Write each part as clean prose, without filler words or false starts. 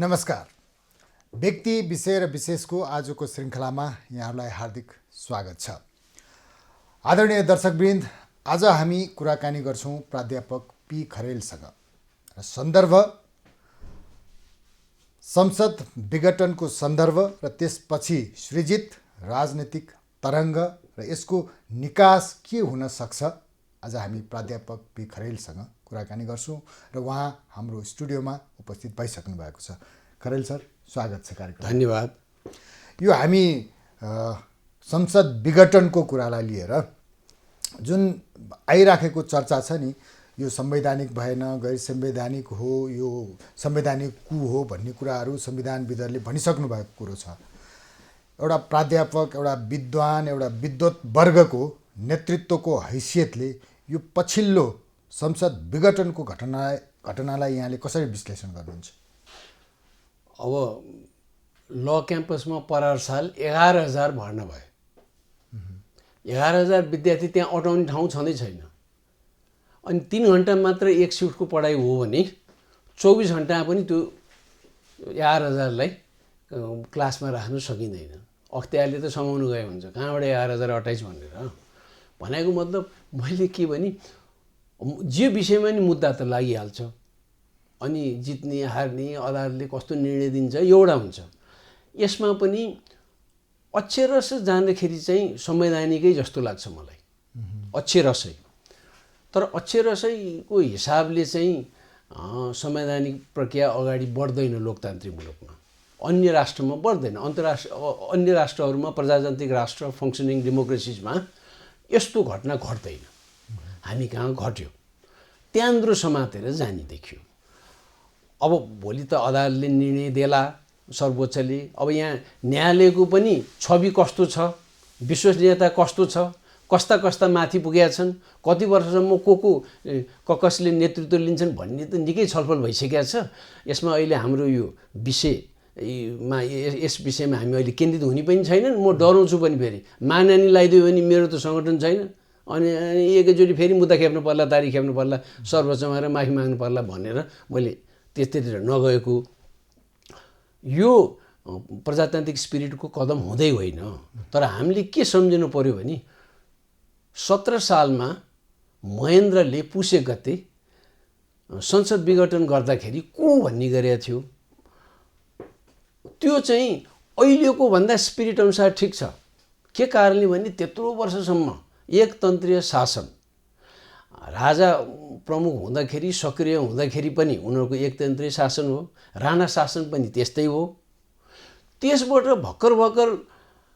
नमस्कार। व्यक्ति विषय र विशेषको आजको श्रृङ्खलामा यहाँहरूलाई हार्दिक स्वागत छ। आदरणीय दर्शकवृन्द, आज हामी कुराकानी गर्छौँ प्राध्यापक पी खरेलसँग र सन्दर्भ संसद विघटनको सन्दर्भ र त्यसपछि सृजित राजनीतिक तरङ्ग र यसको निकास के हुन सक्छ। आज हामी प्राध्यापक पी खरेलसँग कुराकानी गर्छौँ र उहाँ हाम्रो स्टुडियोमा उपस्थित भइसक्नु भएको छ। खरेल सर, स्वागत छ कार्यक्रम। धन्यवाद। यो हामी संसद विघटनको कुरालाई लिएर जुन आइराखेको चर्चा छ नि, यो संवैधानिक भएन, गैर संवैधानिक हो, यो संवैधानिक कु हो भन्ने कुराहरू संविधानविदहरूले भनिसक्नु भएको कुरो छ। एउटा प्राध्यापक, एउटा विद्वान, एउटा विद्वत वर्गको नेतृत्वको हैसियतले यो पछिल्लो संसद विघटनको घटनालाई यहाँले कसरी विश्लेषण गर्नुहुन्छ? अब ल क्याम्पसमा परार साल 11,000 भर्ना भयो। 11,000 विद्यार्थी त्यहाँ अटाउने ठाउँ छँदै छैन। अनि 3 घन्टा मात्र एक सिफ्टको पढाइ हो भने 24 घन्टा पनि त्यो 11,000लाई क्लासमा राख्न सकिँदैन। अख्तियारले त समाउनु गए हुन्छ, कहाँबाट 11,028 भनेर भनेको मतलब मैले के भने जे विषयमा नि मुद्दा त लागिहाल्छ। अनि जित्ने हार्ने अदालतले कस्तो निर्णय दिन्छ एउटा हुन्छ। यसमा पनि अक्षरश जाँदाखेरि चाहिँ संवैधानिकै जस्तो लाग्छ मलाई, अक्षरशै। तर अक्षरशैको हिसाबले चाहिँ संवैधानिक प्रक्रिया अगाडि बढ्दैन लोकतान्त्रिक मुलुकमा। अन्य राष्ट्रमा बढ्दैन। अन्य राष्ट्रहरूमा, प्रजातान्त्रिक राष्ट्र, फङ्सनिङ डेमोक्रेसिजमा यस्तो घटना घट्दैन। हामी कहाँ घट्यो, त्यान्द्रो समातेर जाने देखियो। अब भोलि त अदालतले निर्णय देला, सर्वोच्चले। अब यहाँ न्यायालयको पनि छवि कस्तो छ, विश्वसनीयता कस्तो छ, कस्ता कस्ता माथि पुगेका छन्, कति वर्षसम्म कसले नेतृत्व लिन्छन् भन्ने त निकै छलफल भइसकेको छ। यसमा अहिले हाम्रो यो विषयमा यस विषयमा हामी अहिले केन्द्रित हुने पनि छैनन्। म डराउँछु पनि। फेरि मानानी लगाइदियो भने मेरो त सङ्गठन छैन। अनि एकैचोटि फेरि मुद्दा खेप्नु पर्ला, तारिख खेप्नु पर्ला, सर्वोच्चमा र माफी माग्नु पर्ला भनेर मैले त्यस्तैतिर नगएको। यो प्रजातान्त्रिक स्पिरिटको कदम हुँदै होइन। तर हामीले के सम्झिनु पर्यो भने 17 सालमा महेन्द्रले पुसे गते संसद विघटन गर्दाखेरि को भन्ने गरेको थियो। त्यो चाहिँ अहिलेको भन्दा स्पिरिट अनुसार ठिक छ। के कारणले भने त्यत्रो वर्षसम्म एकतन्त्रीय शासन, राजा प्रमुख हुँदाखेरि, सक्रिय हुँदाखेरि पनि उनीहरूको एकतन्त्रीय शासन हो। राणा शासन पनि त्यस्तै हो। त्यसबाट भर्खर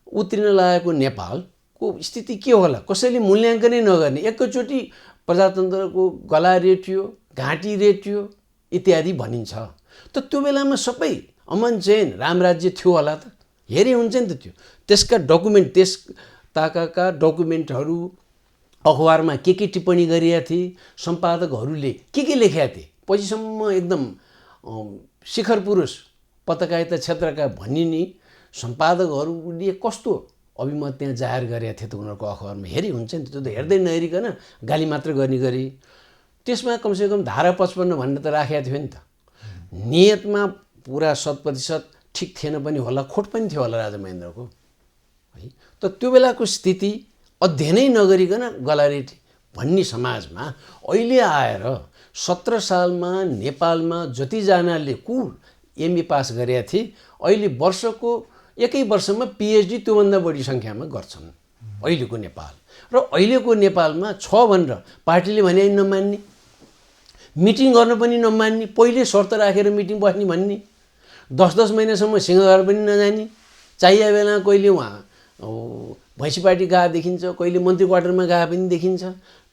उत्रिन लागेको नेपालको स्थिति के होला, कसैले मूल्याङ्कनै नगर्ने। एकैचोटि प्रजातन्त्रको गला रेटियो, घाँटी रेटियो इत्यादि भनिन्छ। त त्यो बेलामा सबै अमन चैन रामराज्य थियो होला त? हेरे हुन्छ नि त त्यो। त्यसका डकुमेन्ट, त्यस ताकाका डकुमेन्टहरू, अखबारमा के टिप्पणी गरिएका थिए, सम्पादकहरूले के लेखेका थिए, पछिसम्म एकदम शिखर पुरुष पत्रकारिता क्षेत्रका भनिने सम्पादकहरूले कस्तो अभिमत त्यहाँ जाहेर गरेका थिए त उनीहरूको अखबारमा। हेरि हुन्छ नि त्यो त। हेर्दै नहेरिकन गाली मात्र गर्ने गरी। त्यसमा कमसेकम धारा 55 भन्ने त राखेको थियो नि त। नियतमा पुरा 100% ठिक थिएन पनि होला, खोट पनि थियो होला राजा महेन्द्रको है। त त्यो बेलाको स्थिति अध्ययनै नगरिकन गलारेटी भन्ने समाजमा अहिले आएर 17 सालमा नेपालमा जतिजनाले एमए पास गरेका थिए, अहिले एकै वर्षमा पिएचडी त्योभन्दा बढी सङ्ख्यामा गर्छन् अहिलेको नेपाल। र अहिलेको नेपालमा छ भनेर पार्टीले भने नमान्ने, मिटिङ गर्न पनि नमान्ने, पहिले शर्त राखेर मिटिङ बस्ने भन्ने, 10-10 महिनासम्म सिंहदरबार पनि नजाने, चाहिए बेला कहिले उहाँ भैँसी पार्टी गएको देखिन्छ, कहिले मन्त्री क्वार्टरमा गएको पनि देखिन्छ।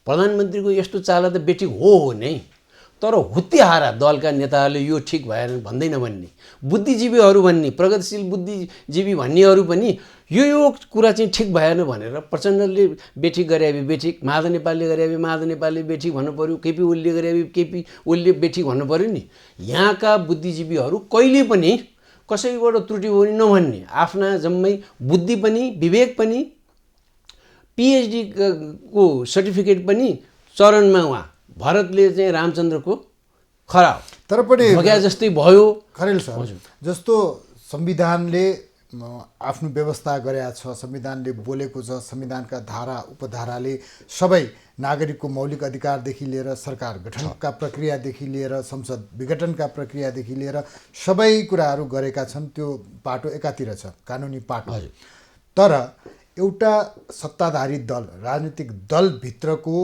प्रधानमन्त्रीको यस्तो चाला त बेटी हो नै। तर हुत्तेहारा दलका नेताहरूले यो ठिक भएन भन्दै नभन्ने, बुद्धिजीवीहरू भन्ने, प्रगतिशील बुद्धिजीवी भन्नेहरू पनि यो कुरा चाहिँ ठिक भएन भनेर प्रचण्डले बेठिक गरे बेठिक, माधव नेपालले गरे माधव नेपालले बेठिक भन्नु पर्यो, केपी ओलीले गरे केपी ओलीले बेठिक भन्नु पर्यो नि। यहाँका बुद्धिजीवीहरू कहिले पनि कसैबाट त्रुटि हो नि नभन्ने, आफ्ना जम्मै बुद्धि पनि, विवेक पनि, पिएचडी को सर्टिफिकेट पनि चरणमा उहाँ भरतले चाहिँ रामचन्द्रको खरा हो। तर पनि भग्या जस्तै भयो। खरेल सर, जस्तो संविधानले आफ्नो व्यवस्था गरेका छ, संविधानले बोलेको छ, संविधानका धारा उपधाराले सबै नागरिकको मौलिक अधिकारदेखि लिएर सरकार गठनका प्रक्रियादेखि लिएर संसद विघटनका प्रक्रियादेखि लिएर सबै कुराहरू गरेका छन्। त्यो पाटो एकातिर छ, कानुनी पाटो। तर एउटा सत्ताधारी दल, राजनीतिक दलभित्रको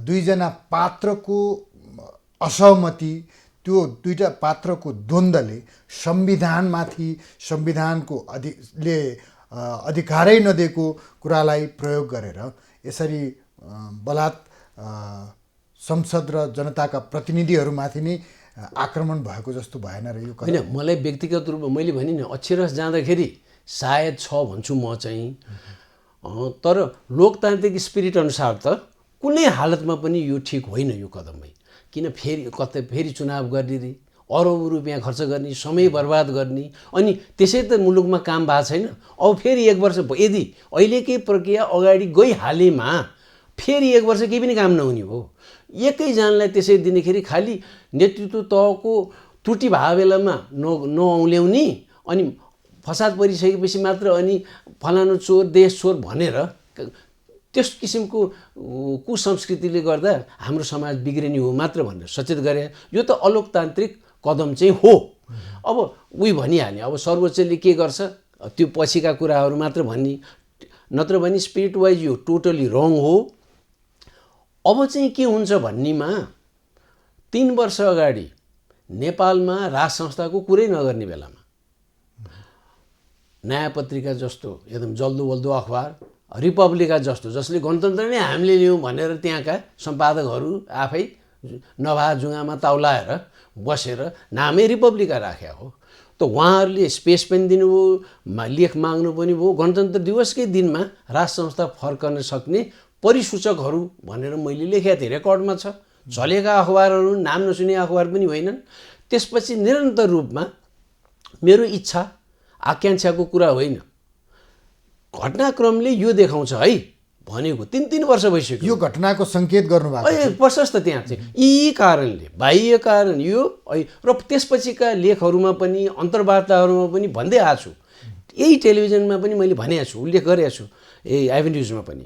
दुईजना पात्रको असहमति, त्यो दुईटा पात्रको द्वन्द्वले संविधानमाथि, संविधानको अधिकारै नदिएको कुरालाई प्रयोग गरेर यसरी बलात् संसद र जनताका प्रतिनिधिहरूमाथि नै आक्रमण भएको जस्तो भएन र यो होइन। मलाई व्यक्तिगत रूपमा मैले भने नि अक्षरश जाँदाखेरि सायद छ भन्छु म चाहिँ। तर लोकतान्त्रिक स्पिरिट अनुसार त कुनै हालतमा पनि यो ठिक होइन यो कदमै। किन फेरि चुनाव गर्ने रे, अरबौँ रुपियाँ खर्च गर्ने, समय बर्बाद गर्ने, अनि त्यसै त मुलुकमा काम भएको छैन। अब फेरि 1 वर्ष यदि अहिलेकै प्रक्रिया अगाडि गइहालेमा फेरि 1 वर्ष केही पनि काम नहुने हो। एकैजनालाई त्यसै दिनेखेरि खालि नेतृत्व तहको त्रुटि भएको बेलामा नऔल्याउने, अनि फसाद परिसकेपछि मात्र अनि फलानु चोर देश चोर भनेर त्यस किसिमको कुसंस्कृतिले गर्दा हाम्रो समाज बिग्रिने हो मात्र भनेर सचेत गरे। यो त अलोकतान्त्रिक कदम चाहिँ हो। अब उही भनिहाल्ने, अब सर्वोच्चले के गर्छ त्यो पछिका कुराहरू मात्र भन्ने, नत्र भने स्पिरिट वाइज यो टोटली रङ हो। अब चाहिँ के हुन्छ भन्नेमा 3 वर्ष अगाडि नेपालमा राज संस्थाको कुरै नगर्ने बेलामा नयाँ पत्रिका जस्तो एकदम जल्दो बल्दो अखबार, रिपब्लिका जस्तो जसले गणतन्त्र नै हामीले लियौँ भनेर त्यहाँका सम्पादकहरू आफै नभा जुङ्गामा ताउलाएर बसेर नामै रिपब्लिका राखेको हो। त उहाँहरूले स्पेस पनि दिनुभयो, लेख माग्नु पनि भयो। गणतन्त्र दिवसकै दिनमा राज संस्था फर्कन सक्ने परिसूचकहरू भनेर मैले लेखेको थिएँ, रेकर्डमा छ। चलेका अखबारहरू, नाम नसुने अखबार पनि होइनन्। त्यसपछि निरन्तर रूपमा मेरो इच्छा आकाङ्क्षाको कुरा होइन, घटनाक्रमले यो देखाउँछ है भनेको 3 वर्ष भइसक्यो। यो घटनाको सङ्केत गर्नुभएको प्रशस्त त्यहाँ चाहिँ यी कारणले, बाह्य कारण यो र त्यसपछिका लेखहरूमा पनि अन्तर्वार्ताहरूमा पनि भन्दै आएको छु। यही टेलिभिजनमा पनि मैले भनेको छु, उल्लेख गरेको छु, आइभेन न्युजमा पनि।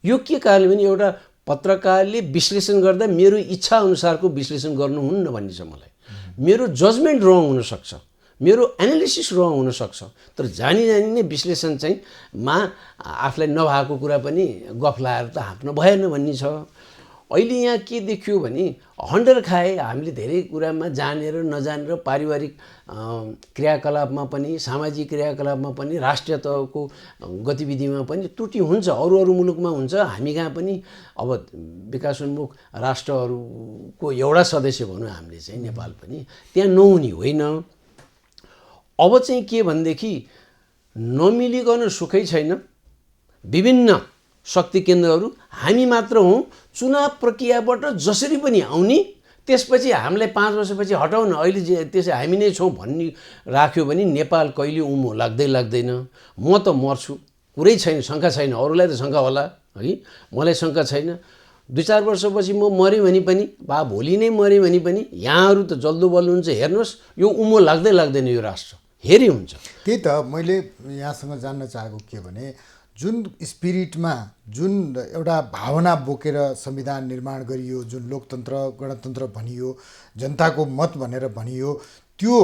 यो के कारणले भने एउटा पत्रकारले विश्लेषण गर्दा मेरो इच्छा अनुसारको विश्लेषण गर्नुहुन्न भन्ने छ मलाई। मेरो जजमेन्ट रङ हुनसक्छ, मेरो एनालिसिस रङ हुनसक्छ, तर जानी नै विश्लेषण चाहिँ आफूलाई नभएको कुरा पनि गफ लाएर त हाँक्न भएन भन्ने छ। अहिले यहाँ के देखियो भने हन्डर खाए हामीले धेरै कुरामा जानेर नजानेर, पारिवारिक क्रियाकलापमा पनि, सामाजिक क्रियाकलापमा पनि, राष्ट्रिय तहको गतिविधिमा पनि त्रुटि हुन्छ। अरू मुलुकमा हुन्छ, हामी कहाँ पनि। अब विकासोन्मुख राष्ट्रहरूको एउटा सदस्य भनौँ हामीले चाहिँ, नेपाल पनि त्यहाँ नहुने होइन। अब चाहिँ के भनेदेखि नमिलिकन सुखै छैन। विभिन्न शक्ति केन्द्रहरू हामी मात्र हौँ, चुनाव प्रक्रियाबाट जसरी पनि आउने, त्यसपछि हामीलाई 5 वर्षपछि हटाउन अहिले त्यसै हामी नै छौँ भन्ने राख्यो भने नेपाल कहिले उमो लाग्दैन। म त मर्छु, कुरै छैन, शङ्का छैन। अरूलाई त शङ्का होला है, मलाई शङ्का छैन। 2-4 वर्षपछि म मरेँ भने पनि, भोलि नै मरेँ भने पनि यहाँहरू त जल्दो बल्दो हुन्छ। हेर्नुहोस्, यो उमो लाग्दैन यो राष्ट्र, हेरी हुन्छ। त्यही त मैले यहाँसँग जान्न चाहेको के भने, जुन स्पिरिटमा, जुन एउटा भावना बोकेर संविधान निर्माण गरियो, जुन लोकतन्त्र गणतन्त्र भनियो, जनताको मत भनेर भनियो, त्यो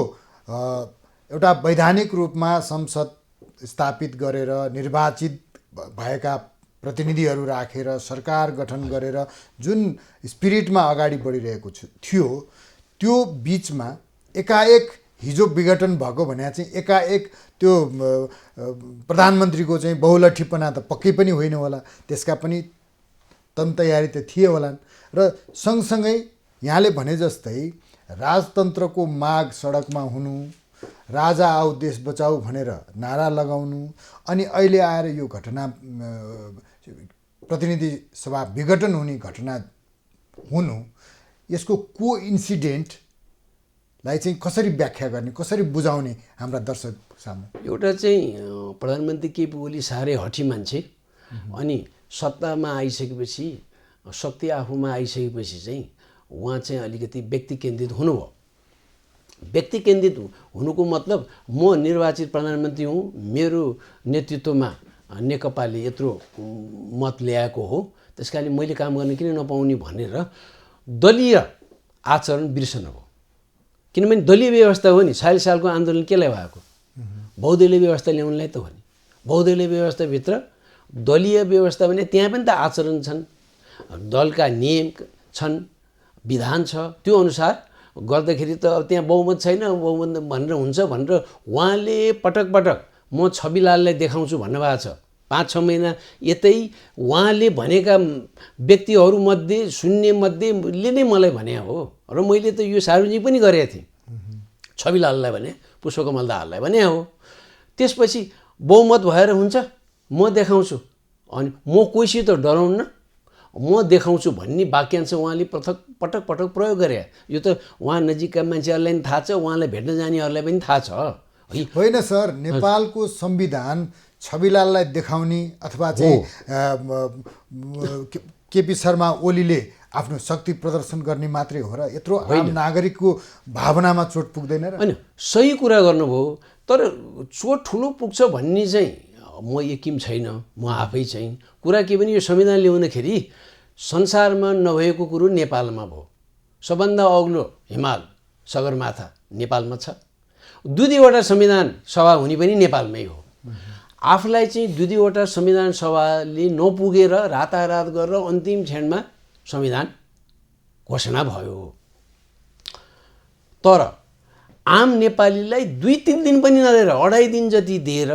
एउटा वैधानिक रूपमा संसद स्थापित गरेर निर्वाचित भएका प्रतिनिधिहरू राखेर सरकार गठन गरेर जुन स्पिरिटमा अगाडि बढिरहेको थियो, त्यो बिचमा एकाएक हिजो विघटन भएको भने चाहिँ एकाएक त्यो प्रधानमन्त्रीको चाहिँ बहुलठीपना त पक्कै पनि होइन होला, त्यसका पनि तयारी त थिए होलान्। र सँगसँगै यहाँले भने जस्तै राजतन्त्रको माग सडकमा हुनु, राजा आऊ देश बचाऊ भनेर नारा लगाउनु, अनि अहिले आएर यो घटना प्रतिनिधि सभा विघटन हुने घटना हुनु, यसको कोइन्सिडेन्टलाई चाहिँ कसरी व्याख्या गर्ने, कसरी बुझाउने हाम्रा दर्शक सामु? एउटा चाहिँ प्रधानमन्त्री केपी ओली साह्रै हठी मान्छे, अनि सत्तामा आइसकेपछि, शक्ति आफूमा आइसकेपछि चाहिँ उहाँ चाहिँ अलिकति व्यक्ति केन्द्रित हुनुभयो। व्यक्ति केन्द्रित हुनुको मतलब म निर्वाचित प्रधानमन्त्री हुँ, मेरो नेतृत्वमा नेकपाले यत्रो मत ल्याएको हो, त्यस कारणले मैले काम गर्न किन नपाउने भनेर दलीय आचरण बिर्सन हो। किनभने दलीय व्यवस्था हो नि, 40 सालको आन्दोलन केलाई भएको? बहुदलीय व्यवस्था ल्याउनलाई त हो नि। बहुदलीय व्यवस्थाभित्र दलीय व्यवस्था भने त्यहाँ पनि त आचरण छन्, दलका नियम छन्, विधान छ, त्यो अनुसार गर्दाखेरि त अब त्यहाँ बहुमत छैन, बहुमत भनेर हुन्छ भनेर उहाँले पटक पटक म छविलाललाई देखाउँछु भन्नुभएको छ। 5-6 महिना यतै उहाँले भनेका व्यक्तिहरूमध्ये सुन्नेमध्येले नै मलाई भने हो र मैले त यो सार्वजनिक पनि गरेको थिएँ। छविलाललाई भने, पुष्पकमल दाहाललाई भने हो। त्यसपछि बहुमत भएर हुन्छ, म देखाउँछु, अनि म कोहीसित डराउन्न, म देखाउँछु भन्ने वाक्यांश उहाँले पटक पटक प्रयोग गरे। यो त उहाँ नजिकका मान्छेहरूलाई पनि थाहा छ, उहाँलाई भेट्न जानेहरूलाई पनि थाहा छ। होइन सर, नेपालको संविधान छविलाललाई देखाउने अथवा चाहिँ केपी शर्मा ओलीले आफ्नो शक्ति प्रदर्शन गर्ने मात्रै हो र यत्रो आम नागरिकको भावनामा चोट पुग्दैन र? होइन, सही कुरा गर्नुभयो, तर चोट ठुलो पुग्छ भन्ने चाहिँ म यकिम छैन। म आफै चाहिँ कुरा के भने यो संविधान ल्याउँदाखेरि संसारमा नभएको कुरो नेपालमा भयो। सबभन्दा अग्लो हिमाल सगरमाथा नेपालमा छ। 2-2वटा संविधान सभा हुने पनि नेपालमै हो। आफूलाई चाहिँ 2-2वटा संविधान सभाले नपुगेर रातारात गरेर अन्तिम क्षणमा संविधान घोषणा भयो। तर आम नेपालीलाई 2-3 दिन पनि नदिएर 2.5 दिन जति दिएर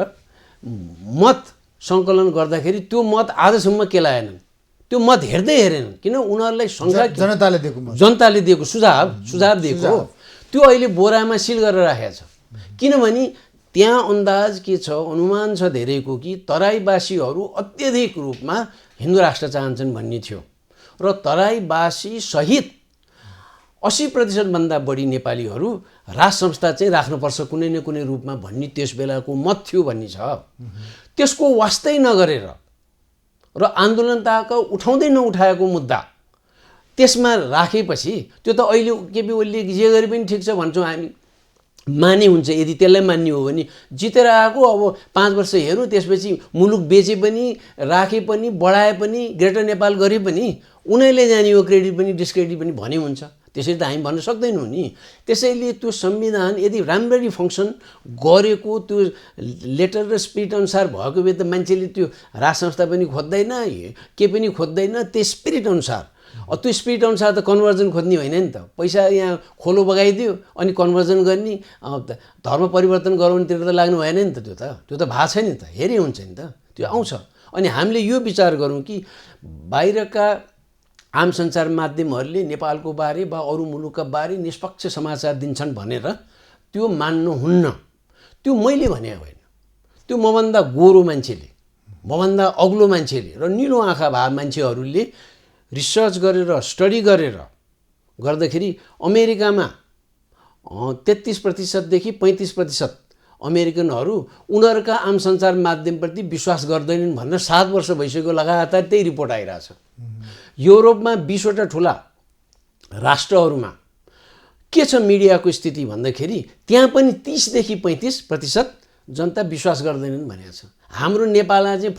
मत सङ्कलन गर्दाखेरि त्यो मत आजसम्म केलाएनन्। त्यो मत हेर्दै हेरेनन्, किन उनीहरूलाई जनताले दिएको सुझाव दिएको त्यो अहिले बोरामा सिल गरेर राखेको छ। किनभने त्यहाँ अन्दाज के छ, अनुमान छ धेरैको कि तराईवासीहरू अत्यधिक रूपमा हिन्दू राष्ट्र चाहन्छन् भन्ने थियो र तराईवासी सहित 80% भन्दा बढी नेपालीहरू राज संस्था चाहिँ राख्नुपर्छ कुनै न कुनै रूपमा भन्ने त्यस बेलाको मत थियो भन्ने छ। त्यसको वास्तै नगरेर र आन्दोलनताको उठाउँदै नउठाएको मुद्दा त्यसमा राखेपछि त्यो त अहिले केपी ओलीले जे गरे पनि ठिक छ भन्छौँ हामी, माने हुन्छ। यदि त्यसलाई मान्ने हो भने जितेर आएको अब 5 वर्ष हेरौँ, त्यसपछि मुलुक बेचे पनि, राखे पनि, बढाए पनि, ग्रेटर नेपाल गरे पनि उनीहरूले जाने हो, क्रेडिट पनि डिस्क्रेडिट पनि भने हुन्छ। त्यसरी त हामी भन्न सक्दैनौँ नि। त्यसैले त्यो संविधान यदि राम्ररी फङ्सन गरेको, त्यो लेटर र स्पिरिट अनुसार भएको भए त मान्छेले त्यो राज संस्था पनि खोज्दैन, के पनि खोज्दैन। त्यो स्पिरिट अनुसार, त्यो स्पिरिट अनुसार त कन्भर्जन खोज्ने होइन नि त। पैसा यहाँ खोलो बगाइदियो अनि कन्भर्जन गर्ने, धर्म परिवर्तन गराउनेतिर त लाग्नु भएन नि त। त्यो त भएको छैन नि त, हेरि हुन्छ नि त, त्यो आउँछ। अनि हामीले यो विचार गरौँ कि बाहिरका आम सञ्चार माध्यमहरूले नेपालको बारे वा अरू मुलुकका बारे निष्पक्ष समाचार दिन्छन् भनेर त्यो मान्नुहुन्न। त्यो मैले भने होइन, त्यो मभन्दा गोरो मान्छेले, मभन्दा अग्लो मान्छेले र निलो आँखा भए मान्छेहरूले रिसर्च गरेर, स्टडी गरेर गर्दाखेरि अमेरिकामा 33% देखि 35% अमेरिकनहरू उनीहरूका आम सञ्चार माध्यमप्रति विश्वास गर्दैनन् भनेर 7 वर्ष भइसक्यो लगातार त्यही रिपोर्ट आइरहेछ। युरोपमा 20वटा ठुला राष्ट्रहरूमा के छ मिडियाको स्थिति भन्दाखेरि त्यहाँ पनि 30 देखि 35% जनता विश्वास गर्दैनन् भनेको छ। हाम्रो नेपालमा चाहिँ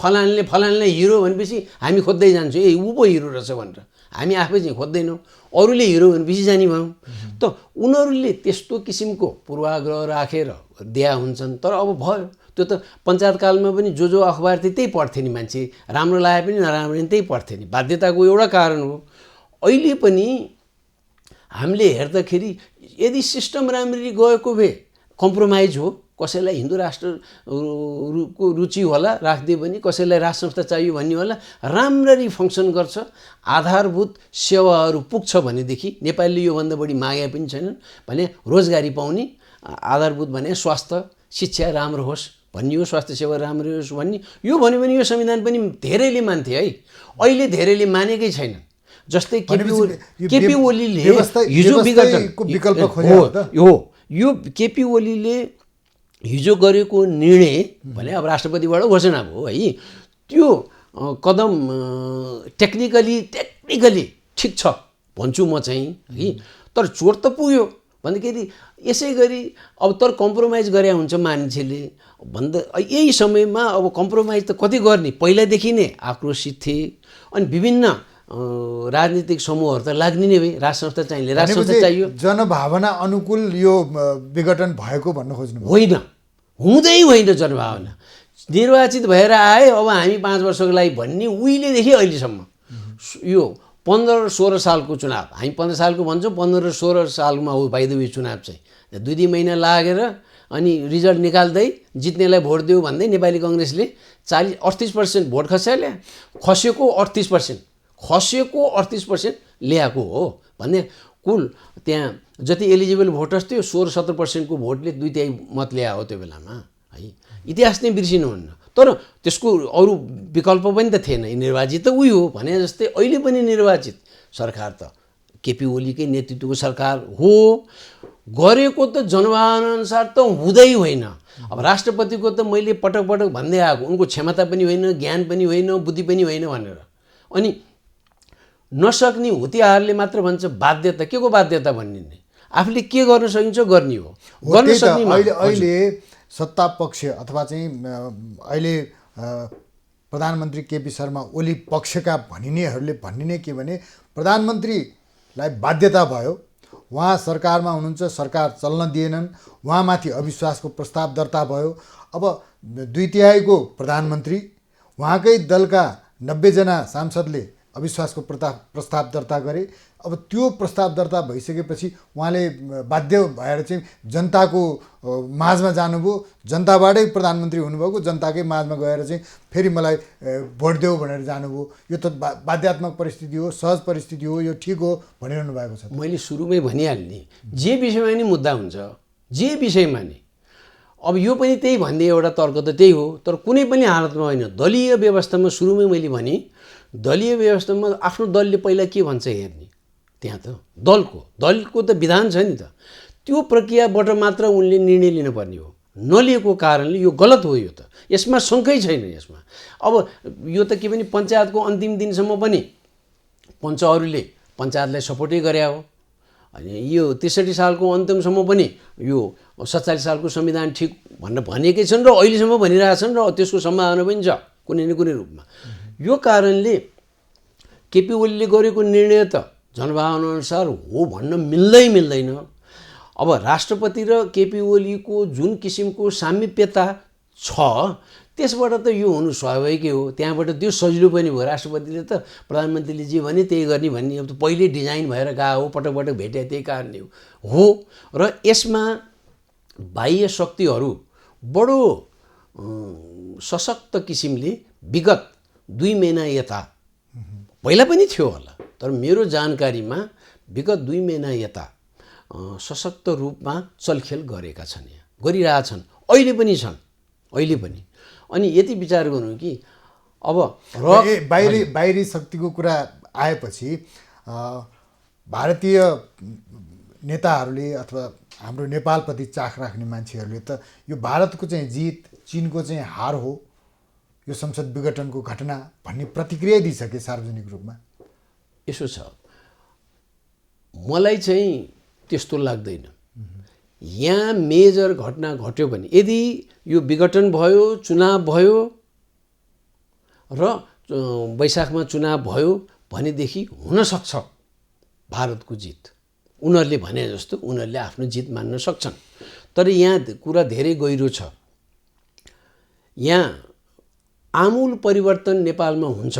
फलानले हिरो भनेपछि हामी खोज्दै जान्छौँ, ए ऊ पो हिरो रहेछ भनेर। हामी आफै चाहिँ खोज्दैनौँ, अरूले हिरो भनेपछि जाने भयौँ। त उनीहरूले त्यस्तो किसिमको पूर्वाग्रह राखेर दिया हुन्छन्। तर अब भयो, त्यो त पञ्चायतकालमा पनि जो अखबार थियो त्यही पढ्थे नि मान्छे, राम्रो लागे पनि नराम्रो पनि त्यही पढ्थे नि। बाध्यताको एउटा कारण हो। अहिले पनि हामीले हेर्दाखेरि यदि सिस्टम राम्ररी गएको भए कम्प्रोमाइज हो, कसैलाई हिन्दू राष्ट्रको रुचि होला राखिदियो भने, कसैलाई राज संस्था चाहियो भन्ने होला, राम्ररी फङ्सन गर्छ, आधारभूत सेवाहरू पुग्छ भनेदेखि नेपालीले योभन्दा बढी मागे पनि छैनन् भने रोजगारी पाउने, आधारभूत भने स्वास्थ्य शिक्षा राम्रो होस् भन्ने हो, स्वास्थ्य सेवा राम्रो होस् भन्ने यो भन्यो भने यो संविधान पनि धेरैले मान्थे है। अहिले धेरैले मानेकै छैनन्। जस्तै केपी ओलीले हिजो विकल्प हो, यो केपी ओलीले हिजो गरेको निर्णय भने अब राष्ट्रपतिबाट घोषणा भयो है, त्यो कदम टेक्निकली ठिक छ भन्छु म चाहिँ कि। तर चोट त पुग्यो भन्दाखेरि यसै गरी अब तर कम्प्रोमाइज गरे हुन्छ मान्छेले भन्दा यही समयमा अब कम्प्रोमाइज त कति गर्ने, पहिलादेखि नै आक्रोशित थिए अनि विभिन्न राजनीतिक समूहहरू त लाग्ने नै भए। राज संस्था चाहिए, राज संस्था चाहियो। जनभावना अनुकूल यो विघटन भएको भन्न खोज्नु होइन, हुँदै होइन जनभावना। निर्वाचित भएर आए अब हामी 5 वर्षको लागि भन्ने उहिलेदेखि अहिलेसम्म यो 15 र 16 सालको चुनाव, हामी 15 सालको भन्छौँ, 15 र 16 सालमा हो बाइ द वे चुनाव चाहिँ 2-2 महिना लागेर अनि रिजल्ट निकाल्दै जित्नेलाई भोट देऊ भन्दै नेपाली कङ्ग्रेसले 38% भोट खसाल्यो। खसेको 38% ल्याएको हो भन्ने कुल त्यहाँ जति एलिजिबल भोटर्स थियो 16-17% को भोटले 2/3 मत ल्यायो त्यो बेलामा है। इतिहास नै बिर्सिनुहुन्न। तर त्यसको अरू विकल्प पनि त थिएन, निर्वाचित त उही हो भने जस्तै अहिले पनि निर्वाचित सरकार त केपी ओलीकै नेतृत्वको सरकार हो। गरेको त जनभावना अनुसार त हुँदै होइन। अब राष्ट्रपतिको त मैले पटक पटक भन्दै आएको, उनको क्षमता पनि होइन, ज्ञान पनि होइन, बुद्धि पनि होइन भनेर। अनि नसक्ने हुतियाहरूले मात्र भन्छ बाध्यता, के को बाध्यता भन्ने नि, आफूले के गर्न सकिन्छ गर्ने हो। गर्न सक्ने अहिले सत्ता पक्ष अथवा चाहिँ अहिले प्रधानमन्त्री केपी शर्मा ओली पक्षका भनिनेहरूले भन्ने के भने प्रधानमन्त्रीलाई बाध्यता भयो, उहाँ सरकारमा हुनुहुन्छ, सरकार चल्न दिएनन्, उहाँमाथि अविश्वासको प्रस्ताव दर्ता भयो। अब 2/3 प्रधानमन्त्री, उहाँकै दलका 90 जना सांसदले अविश्वासको प्रस्ताव दर्ता गरे। अब त्यो प्रस्ताव दर्ता भइसकेपछि उहाँले बाध्य भएर चाहिँ जनताको माझमा जानुभयो, जनताबाटै प्रधानमन्त्री हुनुभएको, जनताकै माझमा गएर चाहिँ फेरि मलाई भोट देऊ भनेर जानुभयो। यो त बाध्यात्मक परिस्थिति हो, सहज परिस्थिति हो, यो ठिक हो भनिरहनु भएको छ। मैले सुरुमै भनिहाल्ने, जे विषयमा नि मुद्दा हुन्छ, जे विषयमा नि। अब यो पनि त्यही भन्ने एउटा तर्क त त्यही हो, तर कुनै पनि हालतमा होइन। दलीय व्यवस्थामा सुरुमै मैले भने दलीय व्यवस्थामा आफ्नो दलले पहिला के भन्छ हेर्ने, त्यहाँ त दलको त विधान छ नि त, त्यो प्रक्रियाबाट मात्र उनले निर्णय लिनुपर्ने हो। नलिएको कारणले यो गलत हो। यो त यसमा शङ्कै छैन। यसमा अब यो त के भने पञ्चायतको अन्तिम दिनसम्म पनि पञ्चहरूले पञ्चायतलाई सपोर्टै गरे हो। अनि यो 63 सालको अन्तिमसम्म पनि यो 47 सालको संविधान ठिक भनेकै छन् र अहिलेसम्म भनिरहेछन् र त्यसको सम्भावना पनि छ कुनै न कुनै रूपमा। यो कारणले केपी ओलीले गरेको निर्णय त जनभावना अनुसार हो भन्न मिल्दैन। अब राष्ट्रपति र केपी ओलीको जुन किसिमको सामिप्यता छ त्यसबाट त यो हुनु स्वाभाविकै हो। त्यहाँबाट त्यो सजिलो पनि भयो। राष्ट्रपतिले त प्रधानमन्त्रीले जे भने त्यही गर्ने भन्ने अब त पहिले डिजाइन भएर गएको हो, पटक पटक भेटे त्यही कारणले हो। र यसमा बाह्य शक्तिहरू बडो सशक्त किसिमले विगत 2 महिना यता, पहिला पनि थियो होला तर मेरो जानकारीमा विगत 2 महिना यता सशक्त रूपमा चलखेल गरेका छन्, यहाँ गरिरहेछन्, अहिले पनि छन्, अहिले पनि। अनि यति विचार गर्नु कि अब बाहिरी शक्तिको कुरा आएपछि भारतीय नेताहरूले अथवा हाम्रो नेपालप्रति चाख राख्ने मान्छेहरूले त यो भारतको चाहिँ जित, चीनको चाहिँ हार हो, यो संसद विघटनको घटना भन्ने प्रतिक्रिया दिइसके सार्वजनिक रूपमा। यसो छ, मलाई चाहिँ त्यस्तो लाग्दैन। यहाँ मेजर घटना घट्यो भने, यदि यो विघटन भयो, चुनाव भयो र वैशाखमा चुनाव भयो भनेदेखि हुनसक्छ भारतको जित। उनीहरूले भने जस्तो उनीहरूले आफ्नो जित मान्न सक्छन्। तर यहाँ कुरा धेरै गहिरो छ। यहाँ आमूल परिवर्तन नेपालमा हुन्छ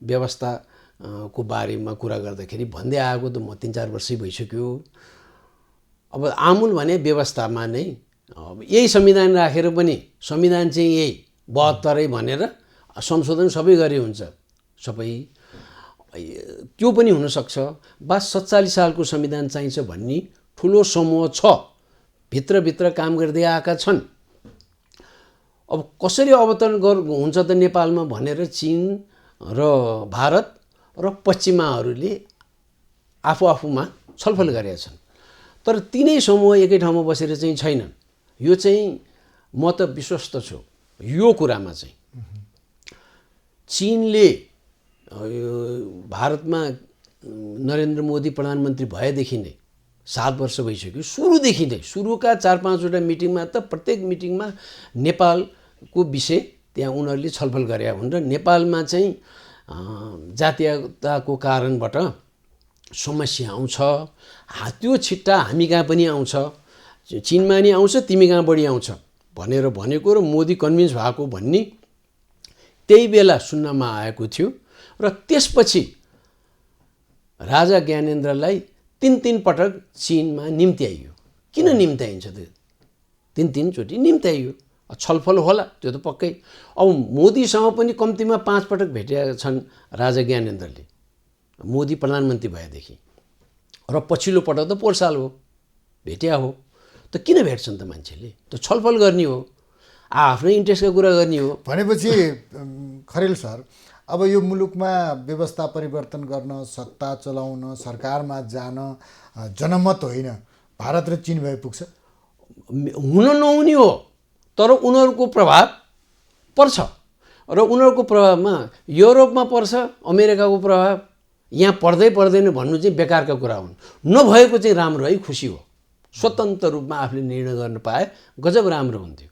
व्यवस्थाको बारेमा कुरा गर्दाखेरि भन्दै आएको त म 3-4 वर्षै भइसक्यो। अब आमूल भने व्यवस्थामा नै अब यही संविधान राखेर पनि संविधान चाहिँ यही 72 भनेर संशोधन सबै गरे हुन्छ, सबै त्यो पनि हुनसक्छ। 47 सालको संविधान चाहिन्छ भन्ने ठुलो समूह छ, भित्रभित्र काम गर्दै आएका छन्। अब कसरी अवतरण हुन्छ त नेपालमा भनेर चीन र भारत र पश्चिमाहरूले आफूमा छलफल गरेका छन्। तर तीनै समूह एकै ठाउँमा बसेर चाहिँ छैनन्। यो चाहिँ म त विश्वस्त छु यो कुरामा चाहिँ। चीनले भारतमा नरेन्द्र मोदी प्रधानमन्त्री भएदेखि नै 7 वर्ष भइसक्यो, सुरुदेखि नै सुरुका 4-5वटा मिटिङमा त प्रत्येक मिटिङमा नेपालको विषय त्यहाँ उनीहरूले छलफल गरेका हुन् र नेपालमा चाहिँ जातीयताको कारणबाट समस्या आउँछ, त्यो छिट्टा हामी कहाँ पनि आउँछ, चिनमा नि आउँछ, तिमी कहाँ बढी आउँछ भनेर भनेको र मोदी कन्भिन्स भएको भन्ने त्यही बेला सुन्नमा आएको थियो। र त्यसपछि राजा ज्ञानेन्द्रलाई 3 पटक चिनमा निम्त्याइयो। किन निम्त्याइन्छ त? 3 चोटि निम्त्याइयो, छलफल होला त्यो त पक्कै। अब मोदीसँग पनि कम्तीमा 5 पटक भेटेका छन् राजा ज्ञानेन्द्रले मोदी प्रधानमन्त्री भएदेखि, र पछिल्लो पटक त पोहोर साल हो भेट्या हो। त किन भेट्छन् त मान्छेले? त छलफल गर्ने हो, आफ्नै इन्ट्रेस्टको कुरा गर्ने हो। भनेपछि खरेल सर, अब यो मुलुकमा व्यवस्था परिवर्तन गर्न, सत्ता चलाउन, सरकारमा जान जनमत होइन, भारत र चीन भए पुग्छ? हुन नहुने हो, तर उनीहरूको प्रभाव पर्छ र उनीहरूको प्रभावमा युरोपमा पर्छ, अमेरिकाको प्रभाव यहाँ पर्दैन भन्नु चाहिँ बेकारका कुरा हुन्। नभएको चाहिँ राम्रो है, खुसी हो। स्वतन्त्र रूपमा आफूले निर्णय गर्न पाए गजब राम्रो हुन्थ्यो।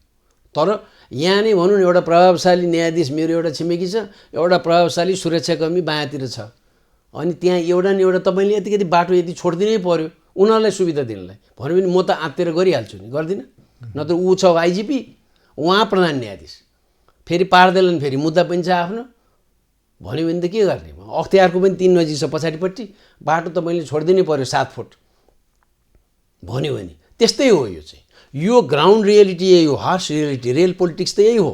तर यहाँ नै भनौँ न, एउटा प्रभावशाली न्यायाधीश मेरो एउटा छिमेकी छ, एउटा प्रभावशाली सुरक्षाकर्मी बायाँतिर छ, अनि त्यहाँ एउटा न एउटा तपाईँले यति बाटो यति छोडिदिनै पर्यो उनीहरूलाई सुविधा दिनलाई। भन्यो भने म त आत्तिएर गरिहाल्छु नि, गर्दिनँ। नत्र ऊ छ आइजिपी, उहाँ प्रधान न्यायाधीश, फेरि पार्दैनन्, फेरि मुद्दा पनि छ आफ्नो, भन्यो भने त के गर्ने? अख्तियारको पनि 3 नजिक छ पछाडिपट्टि, बाटो तपाईँले छोडिदिनै पर्यो 7 फुट भन्यो भने। त्यस्तै हो यो चाहिँ, यो ग्राउन्ड रियालिटी यही हो, हार्स रियालिटी, रियल पोलिटिक्स त यही हो।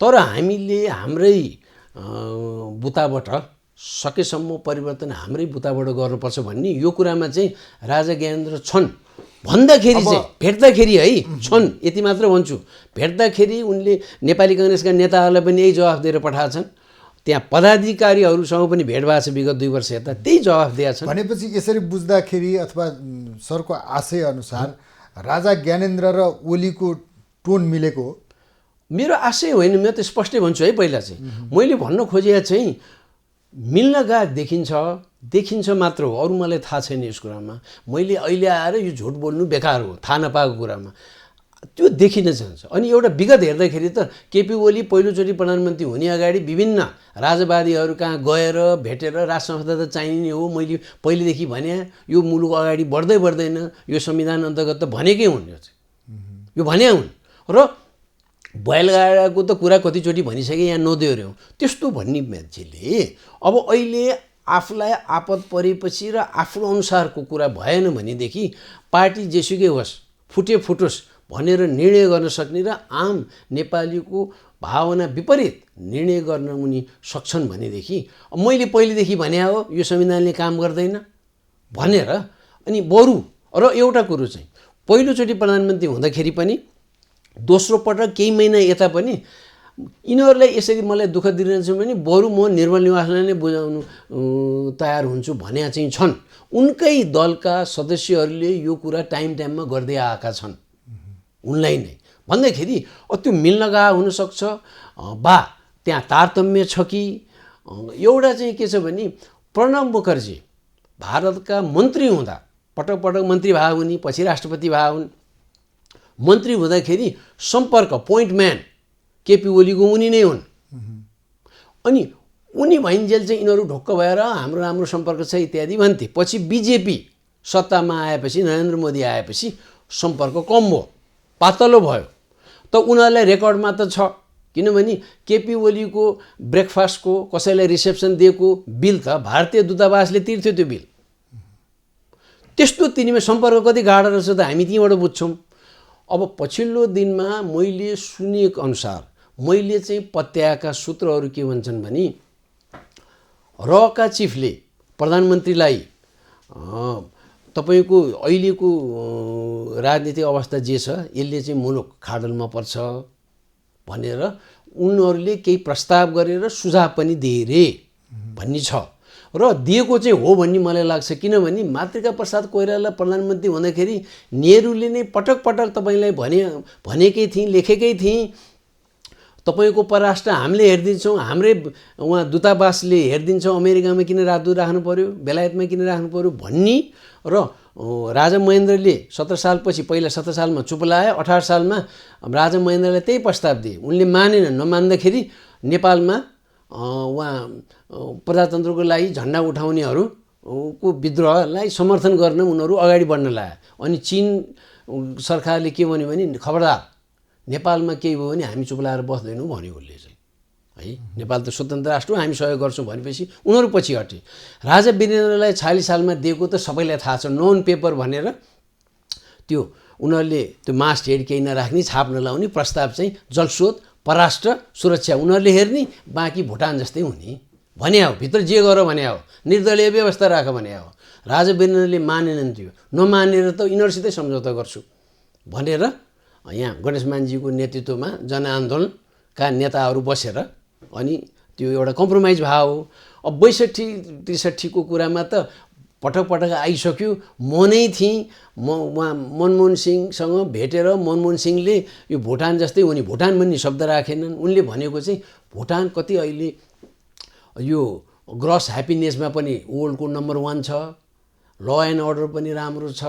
तर हामीले हाम्रै बुताबाट सकेसम्म परिवर्तन हाम्रै बुताबाट गर्नुपर्छ भन्ने यो कुरामा चाहिँ राजा ज्ञानेन्द्र छन् भन्दाखेरि चाहिँ भेट्दाखेरि है छन्, यति मात्र भन्छु। भेट्दाखेरि उनले नेपाली काङ्ग्रेसका नेताहरूलाई पनि यही जवाफ दिएर पठाएका छन्, त्यहाँ पदाधिकारीहरूसँग पनि भेट भएको छ विगत 2 वर्ष यता, त्यही जवाफ दिएका छन्। भनेपछि यसरी बुझ्दाखेरि अथवा सरको आशय अनुसार राजा ज्ञानेन्द्र र ओलीको टोन मिलेको हो? मेरो आशय होइन, म त स्पष्टै भन्छु है। पहिला चाहिँ मैले भन्न खोजेको चाहिँ मिल्न गएको देखिन्छ मात्र हो, अरू मलाई थाहा छैन यस कुरामा। मैले अहिले आएर यो झुट बोल्नु बेकार हो, थाहा नपाएको कुरामा त्यो देखिन जान्छ। अनि एउटा विगत हेर्दाखेरि त केपी ओली पहिलोचोटि प्रधानमन्त्री हुने अगाडि विभिन्न राजवादीहरू कहाँ गएर भेटेर राज संस्था त चाहिने हो, मैले पहिलेदेखि भने यो मुलुक अगाडि बढ्दैन, यो संविधान अन्तर्गत त भनेकै हुन्, यो भने हुन्। र बैलगाडाको त कुरा कतिचोटि भनिसके, यहाँ नदोहोऱ्यौँ त्यस्तो भन्ने मान्छेले अब अहिले आफूलाई आपद परेपछि र आफ्नो अनुसारको कुरा भएन भनेदेखि पार्टी जेसुकै होस्, फुटोस् भनेर निर्णय गर्न सक्ने र आम नेपालीको भावना विपरीत निर्णय गर्न उनी सक्छन् भनेदेखि मैले पहिलेदेखि भने हो यो संविधानले काम गर्दैन भनेर। अनि बरु र एउटा कुरो चाहिँ पहिलोचोटि प्रधानमन्त्री हुँदाखेरि पनि दोस्रो पटक केही महिना यता पनि यिनीहरूलाई यसरी मलाई दुःख दिइरहन्छ भने बरु म निर्मल निवासलाई नै बुझाउनु तयार हुन्छु भने चाहिँ छन्। उनकै दलका सदस्यहरूले यो कुरा टाइममा गर्दै आएका छन् उनलाई नै भन्दाखेरि त्यो मिल्न गएको हुनसक्छ बा त्यहाँ तारतम्य छ कि। एउटा चाहिँ के छ भने प्रणब मुखर्जी भारतका मन्त्री हुँदा पटक पटक मन्त्री भए हुन्, पछि राष्ट्रपति भए हुन्। मन्त्री हुँदाखेरि सम्पर्क पोइन्ट म्यान केपी ओलीको उनी नै हुन्। अनि उनी भइन्जेल चाहिँ यिनीहरू ढोक्क भएर हाम्रो राम्रो सम्पर्क छ इत्यादि भन्थे। पछि बिजेपी सत्तामा आएपछि, नरेन्द्र मोदी आएपछि सम्पर्क कम भयो, पातलो भयो। त उनीहरूलाई रेकर्डमा त छ, किनभने केपी ओलीको ब्रेकफास्टको कसैलाई रिसेप्सन दिएको बिल त भारतीय दूतावासले तिर्थ्यो त्यो बिल। त्यस्तो तिनीमा सम्पर्क कति गाढा रहेछ त हामी त्यहीँबाट बुझ्छौँ। अब पछिल्लो दिनमा मैले सुनेको अनुसार मैले चाहिँ पत्याएका सूत्रहरू के भन्छन् भने रका चिफले प्रधानमन्त्रीलाई तपाईको अहिलेको राजनीतिक अवस्था जे छ यसले चाहिँ मुलुक खाडलमा पर्छ भनेर उनीहरूले केही प्रस्ताव गरेर सुझाव पनि दिए रे भन्ने छ र दिएको चाहिँ हो भन्ने मलाई लाग्छ। किनभने मातृका प्रसाद कोइराला प्रधानमन्त्री हुँदाखेरि नेहरूले नै पटक पटक तपाईलाई भनेकै थिएँ, लेखेकै थिएँ, तपाईँको परराष्ट्र हामीले हेरिदिन्छौँ, हाम्रै उहाँ दूतावासले हेरिदिन्छौँ, अमेरिकामा किन राजदूत राख्नु पऱ्यो, बेलायतमा किन राख्नु पऱ्यो भन्ने र राजा महेन्द्रले 17 सालपछि पहिला 17 सालमा चुप लाए, 18 सालमा राजा महेन्द्रलाई त्यही प्रस्ताव दिए, उनले मानेनन्। नमान्दाखेरि नेपालमा उहाँ प्रजातन्त्रको लागि झन्डा उठाउनेहरूको विद्रोहलाई समर्थन गर्न उनीहरू अगाडि बढ्न लाए। अनि चीन सरकारले के भन्यो भने खबरदार नेपालमा केही भयो भने हामी चुप लाएर बस्दैनौँ भन्यो उसले चाहिँ है। नेपाल त स्वतन्त्र राष्ट्र हो, हामी सहयोग गर्छौँ भनेपछि उनीहरू पछि हटे। राजा वीरेन्द्रलाई 46 सालमा दिएको त सबैलाई थाहा छ, नोन पेपर भनेर त्यो उनीहरूले त्यो मास्ट हेड केही नराख्ने, छाप नलाउने प्रस्ताव चाहिँ जलस्रोत परराष्ट्र सुरक्षा उनीहरूले हेर्ने, बाँकी भुटान जस्तै हुने भने हो, भित्र जे गर भने हो, निर्दलीय व्यवस्था राख भने हो। राजा वीरेन्द्रले मानेनन्, त्यो नमानेर त यिनीहरूसितै सम्झौता गर्छु भनेर यहाँ गणेश मानजीको नेतृत्वमा जनआन्दोलनका नेताहरू बसेर अनि त्यो एउटा कम्प्रोमाइज भाव हो। अब 62-63 को कुरामा त पटक पटक आइसक्यो। म नै थिएँ, म उहाँ मनमोहन सिंहसँग भेटेर मनमोहन सिंहले यो भुटान जस्तै हो नि, भुटान भन्ने शब्द राखेनन्। उनले भनेको चाहिँ भुटान कति अहिले यो ग्रस ह्याप्पिनेसमा पनि वर्ल्डको नम्बर 1 छ, ल एन्ड अर्डर पनि राम्रो छ,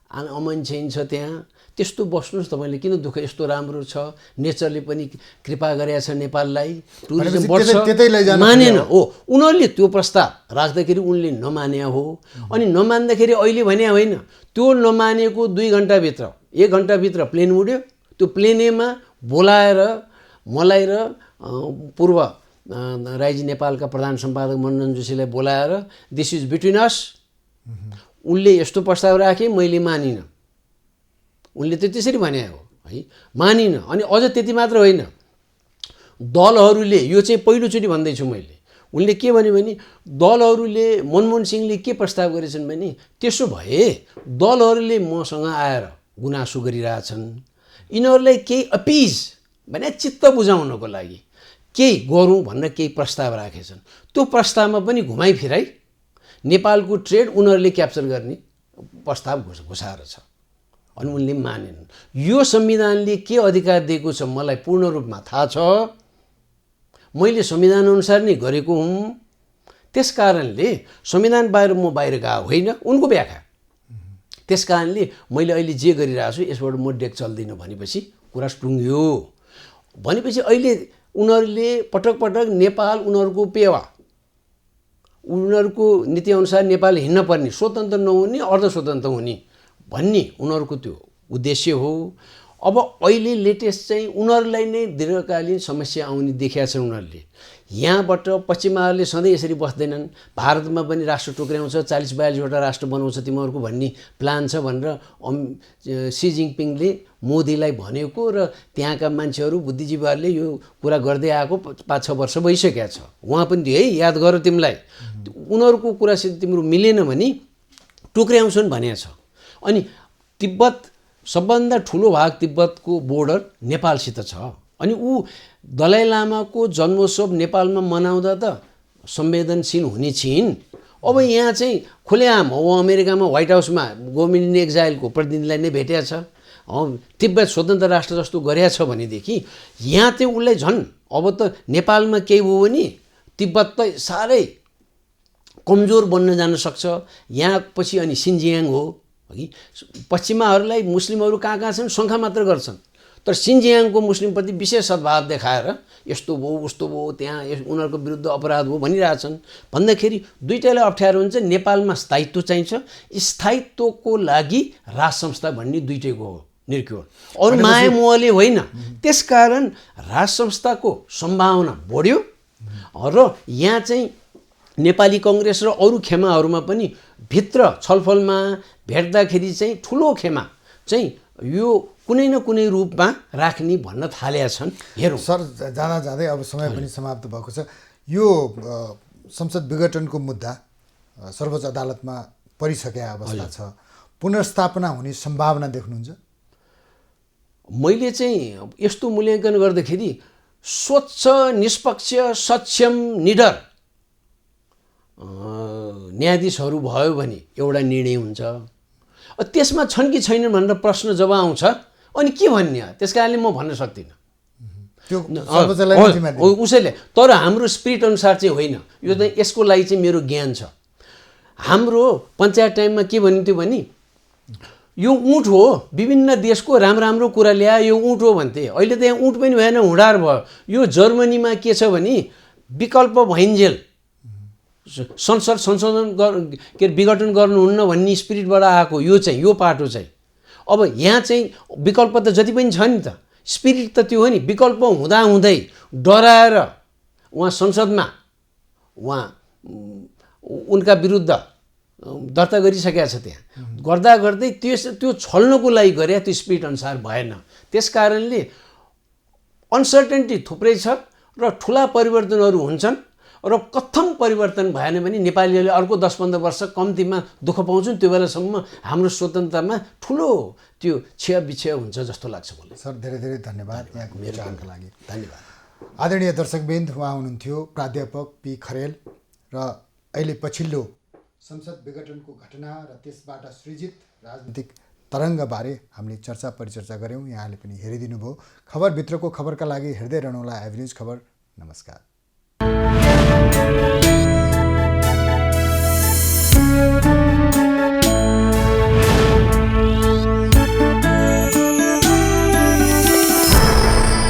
अमन छैन त्यहाँ, त्यस्तो बस्नुहोस्, तपाईँले किन दुःख, यस्तो राम्रो छ, नेचरले पनि कृपा गरेको छ नेपाललाई, टुरिज्म बढ्छ। मानेन हो उनीहरूले त्यो प्रस्ताव राख्दाखेरि, उनले नमान्या हो। अनि नमान्दाखेरि अहिले भने होइन, त्यो नमानेको 2 घन्टाभित्र 1 घन्टाभित्र प्लेन उड्यो। त्यो प्लेनमा बोलाएर मलाई र पूर्व राइजी नेपालका प्रधान सम्पादक मनोरञ्जन जोशीलाई बोलाएर दिस इज बिट्विन अस, उनले यस्तो प्रस्ताव राखे, मैले मानिनँ। उनले त त्यसरी भने हो है, मानिनँ। अनि अझ त्यति मात्र होइन, दलहरूले यो चाहिँ पहिलोचोटि भन्दैछु मैले, उनले के भन्यो भने दलहरूले मनमोहन सिंहले के प्रस्ताव गरेछन् भने त्यसो भए दलहरूले मसँग आएर गुनासो गरिरहेछन्, यिनीहरूलाई केही अपिज भने चित्त बुझाउनको लागि केही गरौँ भनेर केही प्रस्ताव राखेछन्। त्यो प्रस्तावमा पनि घुमाइफिराइ नेपालको ट्रेड उनीहरूले क्याप्चर गर्ने प्रस्ताव घुसाएर छ। अनि उनले मानेनन्। यो संविधानले के अधिकार दिएको छ मलाई पूर्ण रूपमा थाहा छ, मैले संविधान अनुसार नै गरेको हुँ। त्यस कारणले संविधान बाहिर म बाहिर गएको होइन, उनको व्याख्या। त्यस कारणले मैले अहिले जे गरिरहेको छु यसबाट म डेक चल्दिनँ भनेपछि कुरा टुङ्गियो। भनेपछि अहिले उनीहरूले पटक पटक नेपाल उनीहरूको पेवा, उनीहरूको नीतिअनुसार नेपाल हिँड्न पर्ने, स्वतन्त्र नहुने अर्ध स्वतन्त्र हुने भन्ने उनीहरूको त्यो उद्देश्य हो। अब अहिले लेटेस्ट चाहिँ उनीहरूलाई नै दीर्घकालीन समस्या आउने देखेका छन्। उनीहरूले यहाँबाट पश्चिमाहरूले सधैँ यसरी बस्दैनन्, भारतमा पनि राष्ट्र टुक्र्याउँछ, 40-42वटा राष्ट्र बनाउँछ तिमीहरूको भन्ने प्लान छ भनेर सी जिङपिङले मोदीलाई भनेको र त्यहाँका मान्छेहरू बुद्धिजीवीहरूले यो कुरा गर्दै आएको 5-6 वर्ष भइसकेका छ। उहाँ पनि है याद गर तिमीलाई, उनीहरूको कुरासित तिम्रो मिलेन भने टुक्र्याउँछन् भनेको छ। अनि तिब्बत सबभन्दा ठुलो भाग तिब्बतको बोर्डर नेपालसित छ। अनि ऊ दलाई लामाको जन्मोत्सव नेपालमा मनाउँदा त संवेदनशील हुने छिन्। अब यहाँ चाहिँ खुलेआम हो, अमेरिकामा व्हाइट हाउसमा गभर्मेन्ट इन एक्जाइलको प्रतिनिधिलाई नै भेटेको छ, तिब्बत स्वतन्त्र राष्ट्र जस्तो गरेको छ भनेदेखि यहाँ चाहिँ उसलाई झन् अब त नेपालमा केही भयो भने तिब्बत त साह्रै कमजोर बन्न जान सक्छ। यहाँ पछि अनि सिन्जियाङ हो कि पश्चिमाहरूलाई मुस्लिमहरू कहाँ कहाँ छन् शङ्का मात्र गर्छन्, तर सिन्जियाङको मुस्लिमप्रति विशेष सद्भाव देखाएर यस्तो भयो उस्तो भयो त्यहाँ उनीहरूको विरुद्ध अपराध हो भनिरहेछन्। भन्दाखेरि दुईटैलाई अप्ठ्यारो हुन्छ। नेपालमा स्थायित्व चाहिन्छ, स्थायित्वको लागि राज संस्था भन्ने दुईटैको हो निर्क्योर, अरू माया मोहले होइन। त्यसकारण राज संस्थाको सम्भावना बढ्यो र यहाँ चाहिँ नेपाली कङ्ग्रेस र अरू खेमाहरूमा पनि भित्र छलफलमा भेट्दाखेरि चाहिँ ठुलो खेमा चाहिँ यो कुनै न कुनै रूपमा राख्ने भन्न थालेका छन्। हेरौँ सर, जाँदा जाँदै अब समय पनि समाप्त भएको छ। यो संसद विघटनको मुद्दा सर्वोच्च अदालतमा परिसकेको अवस्था छ, पुनर्स्थापना हुने सम्भावना देख्नुहुन्छ? मैले चाहिँ यस्तो मूल्याङ्कन गर्दाखेरि स्वच्छ, निष्पक्ष, सक्षम, निडर न्यायाधीशहरू भयो भने एउटा निर्णय हुन्छ। त्यसमा छन् कि छैनन् भनेर प्रश्न जब आउँछ अनि के भन्ने, त्यस कारणले म भन्न सक्दिनँ। त्यो सर्वोच्चलाई नै जिम्मा दिने। उसैले। तर हाम्रो स्पिरिट अनुसार चाहिँ होइन। यो चाहिँ यसको लागि चाहिँ मेरो ज्ञान छ। हाम्रो पञ्चायत टाइममा के भनिन्थ्यो भने यो ऊँट हो, विभिन्न देशको राम्रो कुरा ल्याए, यो ऊँट हो भन्थे। अहिले त यहाँ ऊँट पनि भएन, हुँडार भयो। यो जर्मनीमा के छ भने विकल्प भइन्जेल संशोधन के अरे विघटन गर्नुहुन्न भन्ने स्पिरिटबाट आएको यो चाहिँ, यो पाटो चाहिँ। अब यहाँ चाहिँ विकल्प त जति पनि छ नि त, स्पिरिट त त्यो हो नि। विकल्प हुँदाहुँदै डराएर उहाँ संसदमा उहाँ उनका विरुद्ध दर्ता गरिसकेका छ। त्यहाँ गर्दा गर्दै त्यो छल्नको लागि गरे, त्यो स्पिरिट अनुसार भएन। त्यस कारणले अनसर्टेन्टी थुप्रै छ र ठुला परिवर्तनहरू हुन्छन् र कथम परिवर्तन भएन भने नेपालीहरूले अर्को 10-15 वर्ष कम्तीमा दुःख पाउँछन्। त्यो बेलासम्म हाम्रो स्वतन्त्रतामा ठुलो त्यो क्षय हुन्छ जस्तो लाग्छ मलाई। सर धेरै धेरै धन्यवाद यहाँको विचारका लागि। धन्यवाद। आदरणीय दर्शकवृन्द, उहाँ हुनुहुन्थ्यो प्राध्यापक पी खरेल र अहिले पछिल्लो संसद विघटनको घटना र त्यसबाट सृजित राजनीतिक तरङ्गबारे हामीले चर्चा परिचर्चा गऱ्यौँ। यहाँले पनि हेरिदिनु भयो। खबरभित्रको खबरका लागि हेर्दै रहनुहोला एभरेज खबर। नमस्कार।